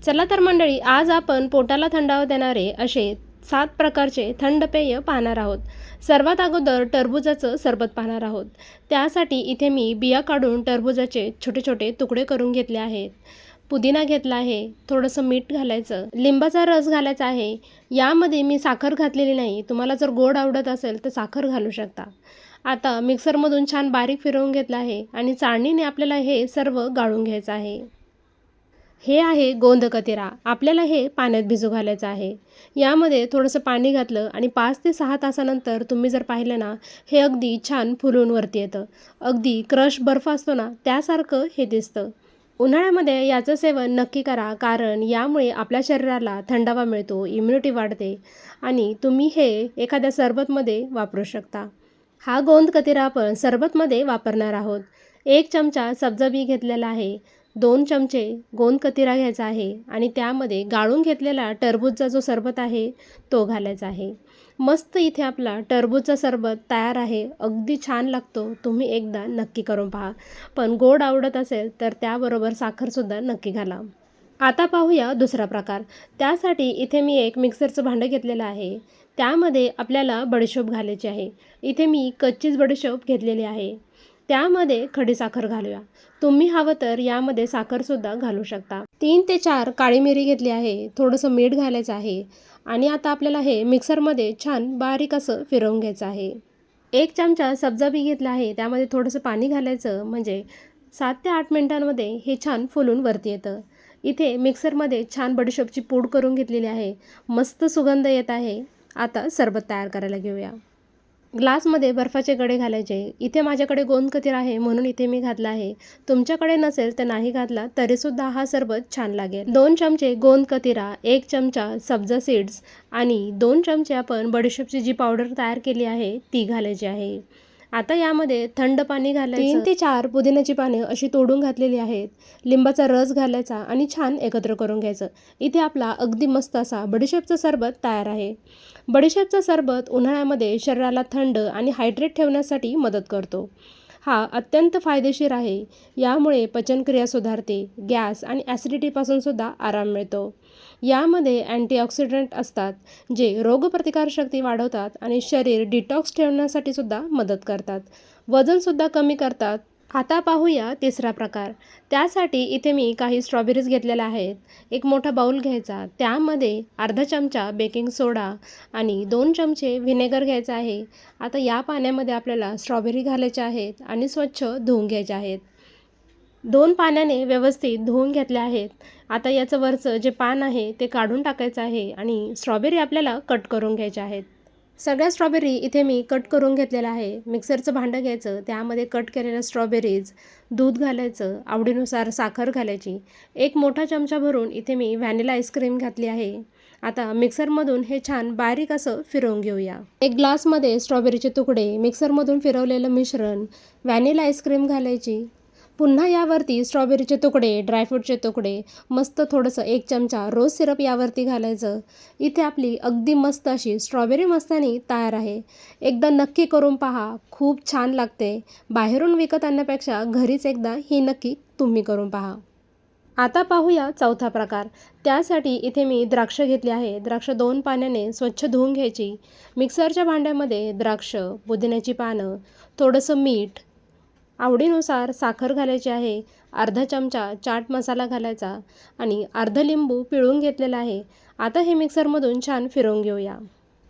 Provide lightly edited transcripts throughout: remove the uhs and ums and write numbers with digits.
चला तर मंडळी, आज आपण पोटाला थंडावा देणारे असे 7 प्रकारचे थंड पेय पाहणार आहोत. सर्वात अगोदर टरबूजाचं सरबत पाहणार आहोत. त्यासाठी इथे मी बिया काढून टरबूजाचे छोटे छोटे तुकडे करून घेतले आहेत. पुदिना घेतला आहे, थोडंसं मीठ घालायचं, लिंबाचा रस घालायचा आहे. यामध्ये मी साखर घातलेली नाही, तुम्हाला जर गोड आवडत असेल तर साखर घालू शकता. आता मिक्सरमधून छान बारीक फिरवून घेतलं आहे आणि चाळणीने आपल्याला हे सर्व गाळून घ्यायचं आहे. हे आहे गोंद कतिरा. आपल्याला हे पाण्यात भिजू घालायचं आहे. यामध्ये थोडंसं पाणी घातलं आणि 5 ते 6 तासानंतर तुम्ही जर पाहिलं ना, हे अगदी छान फुलून वरती येतं. अगदी क्रश बर्फ असतो ना, त्यासारखं हे दिसतं. उन्हाळ्यामध्ये याचं सेवन नक्की करा, कारण यामुळे आपल्या शरीराला थंडावा मिळतो, इम्युनिटी वाढते आणि तुम्ही हे एखाद्या सरबतमध्ये वापरू शकता. हा गोंद कतिरा आपण सरबतमध्ये वापरणार आहोत. 1 चमचा सब्जा बी घेतलेला आहे. 2 चमचे गोंद कतिरा घ्यायचा आहे आणि त्यामध्ये गाळून घेतलेला टरबूजचा जो सरबत आहे तो घालायचा आहे. मस्त इथे आपला टरबूजचा सरबत तयार आहे. अगदी छान लागतो. तुम्ही एकदा नक्की करून पहा. पण गोड आवडत असेल तर त्याबरोबर साखरसुद्धा नक्की घाला. आता पाहूया दुसरा प्रकार. त्यासाठी इथे मी एक मिक्सरचं भांडं घेतलेलं आहे. त्यामध्ये आपल्याला बडीशोप घालायची आहे. इथे मी कच्चीच बडीशोप घेतलेली आहे. त्यामध्ये खडी साखर घालूया. तुम्ही हवं तर यामध्ये साखरसुद्धा घालू शकता. 3 ते 4 काळी मिरी घेतली आहे. थोडंसं मीठ घालायचं आहे आणि आता आपल्याला हे मिक्सरमध्ये छान बारीक असं फिरवून घ्यायचं आहे. 1 चमचा सब्जा बी घेतला आहे. त्यामध्ये थोडंसं पाणी घालायचं, म्हणजे 7 ते 8 मिनिटांमध्ये हे छान फुलून वरती येतं. इथे मिक्सरमध्ये छान बडीशोपची पूड करून घेतलेली आहे. मस्त सुगंध येत आहे. आता सरबत तयार करायला घेऊया. ग्लासमध्ये बर्फाचे गडे घालायचे. इथे माझ्याकडे गोंद कतीर आहे म्हणून इथे मी घातला आहे. तुमच्याकडे नसेल तर नाही घातला तरीसुद्धा हा सरबत छान लागेल. 2 चमचे गोंद कतिरा, 1 चमचा सब्जा सीड्स आणि 2 चमचे आपण बडीशोपची जी पावडर तयार केली आहे ती घालायची आहे. आता यामध्ये थंड पाणी घालायचं. 3 ते 4 पुदिन्याची पाने अशी तोडून घातलेली आहेत. लिंबाचा रस घालायचा आणि छान एकत्र करून घ्यायचं. इथे आपला अगदी मस्त असा बडीशेपचा सरबत तयार आहे. बडीशेपचा सरबत उन्हाळ्यामध्ये शरीराला थंड आणि हायड्रेट ठेवण्यासाठी मदत करतो. हा अत्यंत फायदेशीर आहे. यामुळे पचनक्रिया सुधारते, गॅस आणि ॲसिडिटीपासून सुद्धा आराम मिळतो. यामध्ये अँटीऑक्सिडंट असतात, जे रोगप्रतिकारशक्ती वाढवतात आणि शरीर डिटॉक्स ठेवण्यासाठी सुद्धा मदत करतात. वजनसुद्धा कमी करतात. आता पाहूया तिसरा प्रकार. त्यासाठी इथे मी काही स्ट्रॉबेरीज घेतलेल्या आहेत. एक मोठा बाऊल घ्यायचा. त्यामध्ये अर्धा चमचा बेकिंग सोडा आणि 2 चमचे व्हिनेगर घ्यायचं आहे. आता या पाण्यामध्ये आपल्याला स्ट्रॉबेरी घालायच्या आहेत आणि स्वच्छ धुवून घ्यायच्या आहेत. 2 पाण्याने व्यवस्थित धुवून घेतल्या आहेत. आता याचं वरचं जे पान आहे ते काढून टाकायचं आहे आणि स्ट्रॉबेरी आपल्याला कट करून घ्यायच्या आहेत. सगळ्या स्ट्रॉबेरी इथे मी कट करून घेतलेलं आहे. मिक्सरचं भांडं घ्यायचं, त्यामध्ये कट केलेल्या स्ट्रॉबेरीज, दूध घालायचं, आवडीनुसार साखर घालायची. 1 मोठा चमचा भरून इथे मी व्हॅनिला आईस्क्रीम घातली आहे. आता मिक्सरमधून हे छान बारीक असं फिरवून घेऊया. 1 ग्लासमध्ये स्ट्रॉबेरीचे तुकडे, मिक्सरमधून फिरवलेलं मिश्रण, व्हॅनिला आईस्क्रीम घालायची. पुन्हा यावरती स्ट्रॉबेरीचे तुकडे, ड्रायफ्रूटचे तुकडे, मस्त थोडंसं 1 चमचा रोज सिरप यावरती घालायचं. इथे आपली अगदी मस्त अशी स्ट्रॉबेरी मस्तानी तयार आहे. एकदा नक्की करून पहा, खूप छान लागते. बाहेरून विकत आणण्यापेक्षा घरीच एकदा ही नक्की तुम्ही करून पहा. आता पाहूया चौथा प्रकार. त्यासाठी इथे मी द्राक्ष घेतली आहे. द्राक्ष 2 पाण्याने स्वच्छ धुवून घ्यायची. मिक्सरच्या भांड्यामध्ये द्राक्ष, पुदिन्याची पानं, थोडंसं मीठ, आवडीनुसार साखर घालायची आहे. अर्धा चमचा चाट मसाला घालायचा आणि अर्ध लिंबू पिळून घेतलेला आहे. आता हे मिक्सरमधून छान फिरवून घेऊया.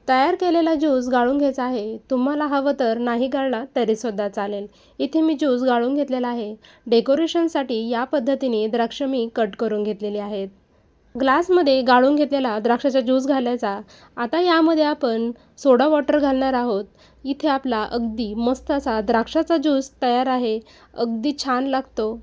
तयार केलेला ज्यूस गाळून घ्यायचा आहे. तुम्हाला हवं तर नाही गाळला तरीसुद्धा चालेल. इथे मी ज्यूस गाळून घेतलेला आहे. डेकोरेशनसाठी या पद्धतीने द्राक्ष मी कट करून घेतलेली आहेत. ग्लासमध्ये गाळून घेतलेला द्राक्षाचा ज्यूस घालायचा. आता यामध्ये आपण सोडा वॉटर घालणार आहोत. इथे आपला अगदी मस्त असा द्राक्षाचा ज्यूस तयार आहे. अगदी छान लागतो.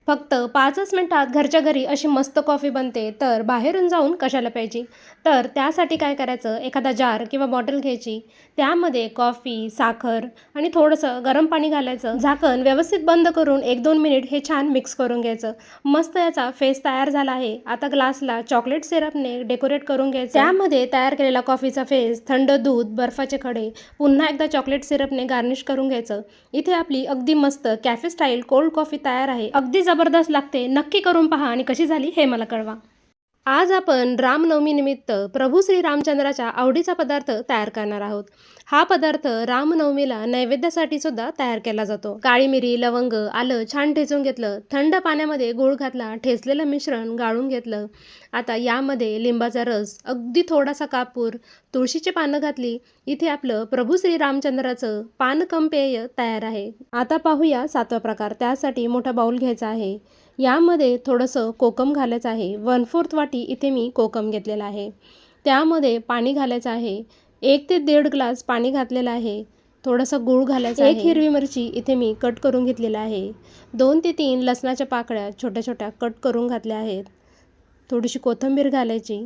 फक्त 5च मिनिटात घरच्या घरी अशी मस्त कॉफी बनते, तर बाहेरून जाऊन कशाला प्यायची? तर त्यासाठी काय करायचं, एखादा जार किंवा बॉटल घ्यायची. त्यामध्ये कॉफी, साखर आणि थोडंसं गरम पाणी घालायचं. झाकण व्यवस्थित बंद करून 1-2 मिनिट हे छान मिक्स करून घ्यायचं. मस्त याचा फेस तयार झाला आहे. आता ग्लासला चॉकलेट सिरपने डेकोरेट करून घ्यायचं. त्यामध्ये तयार केलेला कॉफीचा फेस, थंड दूध, बर्फाचे खडे, पुन्हा एकदा चॉकलेट सिरपने गार्निश करून घ्यायचं. इथे आपली अगदी मस्त कॅफे स्टाईल कोल्ड कॉफी तयार आहे. अगदी जबरदस्त लागते. नक्की करून पहा आणि कशी झाली हे मला कळवा. आज आपण रामनवमीनिमित्त प्रभू श्री रामचंद्राच्या आवडीचा पदार्थ तयार करणार आहोत. हा पदार्थ रामनवमीला नैवेद्यासाठी सुद्धा तयार केला जातो. काळी मिरी, लवंग, आलं छान ठेचून घेतलं. थंड पाण्यामध्ये गूळ घातला. ठेचलेलं मिश्रण गाळून घेतलं. आता यामध्ये लिंबाचा रस, अगदी थोडासा कापूर, तुळशीची पानं घातली. इथे आपलं प्रभू श्री रामचंद्राचं पानकम पेय तयार आहे. आता पाहूया 7वा प्रकार. त्यासाठी मोठा बाऊल घ्यायचा आहे. यामध्ये थोडंसं कोकम घालायचं आहे. 1/4 वाटी इथे मी कोकम घेतलेला आहे. त्यामध्ये पाणी घालायचं आहे. 1 ते 1.5 ग्लास पाणी घातलेलं आहे. थोडासा गूळ घालायचा आहे. 1 हिरवी मिरची इथे मी कट करून घेतलेला आहे. 2 ते 3 लसणाच्या पाकळ्या छोट्या छोट्या कट करून घातल्या आहेत. थोडीशी कोथिंबीर घालायची.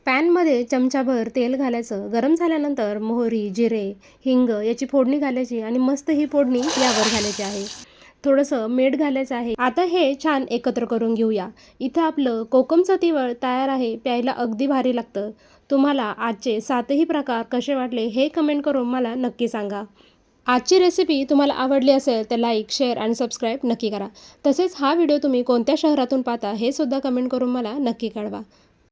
पॅनमध्ये चमचाभर तेल घालायचं. गरम झाल्यानंतर मोहरी, जिरे, हिंग याची फोडणी घालायची आणि मस्त ही फोडणी यावर घालायची आहे. थोडंसं मीठ घालायचं आहे. आता हे छान एकत्र करून घेऊया. इथं आपलं कोकमचं तिवळ तयार आहे. प्यायला अगदी भारी लागतं. तुम्हाला आजचे 7ही प्रकार कसे वाटले हे कमेंट करून मला नक्की सांगा. आजची रेसिपी तुम्हाला आवडली असेल तर लाईक, शेअर आणि सबस्क्राईब नक्की करा. तसेच हा व्हिडिओ तुम्ही कोणत्या शहरातून पाहता हे सुद्धा कमेंट करून मला नक्की कळवा.